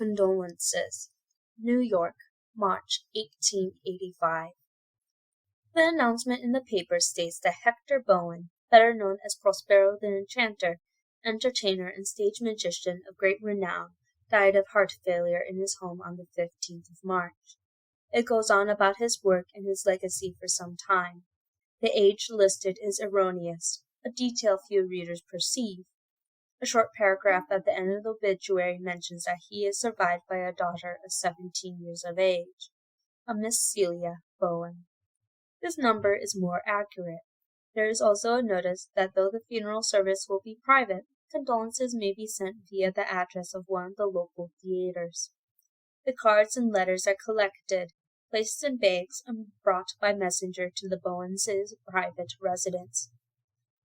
Condolences, New York, March 1885. The announcement in the paper states that Hector Bowen, better known as Prospero the Enchanter, entertainer and stage magician of great renown, died of heart failure in his home on the 15th of March. It goes on about his work and his legacy for some time. The age listed is erroneous, a detail few readers perceive. A short paragraph at the end of the obituary mentions that he is survived by a daughter of 17 years of age, a Miss Celia Bowen. This number is more accurate. There is also a notice that though the funeral service will be private, condolences may be sent via the address of one of the local theaters. The cards and letters are collected, placed in bags, and brought by messenger to the Bowens' private residence,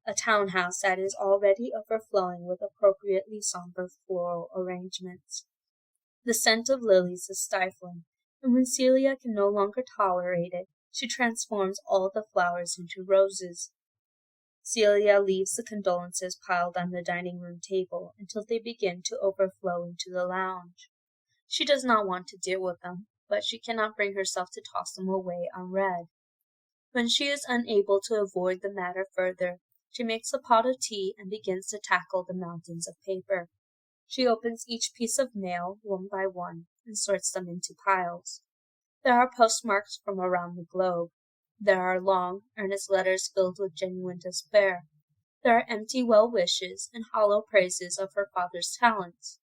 a townhouse that is already overflowing with appropriately somber floral arrangements. The scent of lilies is stifling, and when Celia can no longer tolerate it, she transforms all the flowers into roses. Celia leaves the condolences piled on the dining-room table until they begin to overflow into the lounge. She does not want to deal with them, but she cannot bring herself to toss them away unread. When she is unable to avoid the matter further, she makes a pot of tea and begins to tackle the mountains of paper. She opens each piece of mail one by one and sorts them into piles. There are postmarks from around the globe. There are long, earnest letters filled with genuine despair. There are empty well-wishes and hollow praises of her father's talents.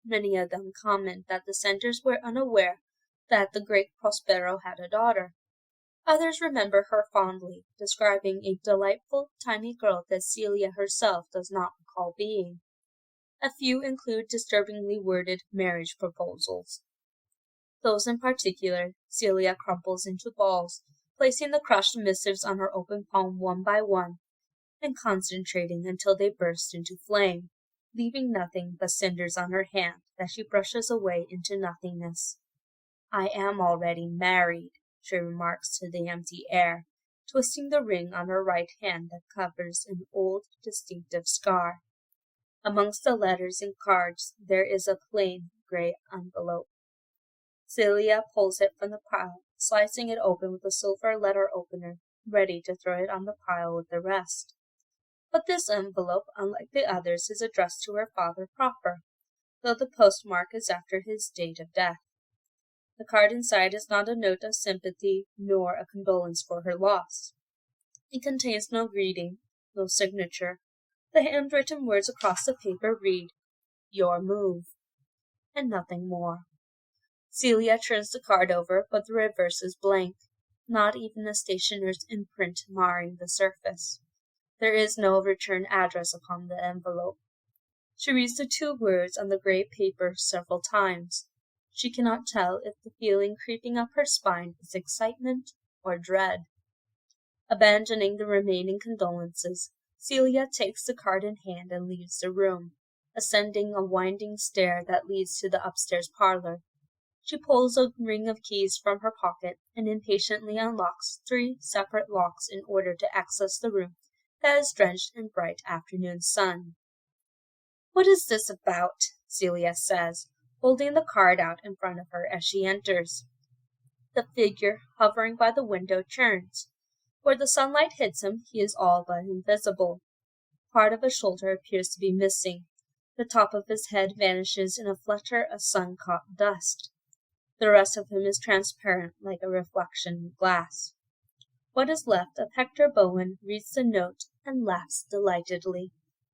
Many of them comment that the senders were unaware that the great Prospero had a daughter. Others remember her fondly, describing a delightful tiny girl that Celia herself does not recall being. A few include disturbingly worded marriage proposals. Those in particular, Celia crumples into balls, placing the crushed missives on her open palm one by one, and concentrating until they burst into flame, leaving nothing but cinders on her hand that she brushes away into nothingness. "I am already married," she remarks to the empty air, twisting the ring on her right hand that covers an old, distinctive scar. Amongst the letters and cards there is a plain gray envelope. Celia pulls it from the pile, slicing it open with a silver letter opener, ready to throw it on the pile with the rest. But this envelope, unlike the others, is addressed to her father proper, though the postmark is after his date of death. The card inside is not a note of sympathy nor a condolence for her loss. It contains no greeting, no signature. The handwritten words across the paper read, "Your move," and nothing more. Celia turns the card over, but the reverse is blank, not even a stationer's imprint marring the surface. There is no return address upon the envelope. She reads the two words on the gray paper several times. She cannot tell if the feeling creeping up her spine is excitement or dread. Abandoning the remaining condolences, Celia takes the card in hand and leaves the room, ascending a winding stair that leads to the upstairs parlor. She pulls a ring of keys from her pocket and impatiently unlocks 3 separate locks in order to access the room that is drenched in bright afternoon sun. "What is this about?" Celia says, holding the card out in front of her as she enters. The figure hovering by the window turns. Where the sunlight hits him, he is all but invisible. Part of his shoulder appears to be missing. The top of his head vanishes in a flutter of sun-caught dust. The rest of him is transparent like a reflection in glass. What is left of Hector Bowen reads the note and laughs delightedly.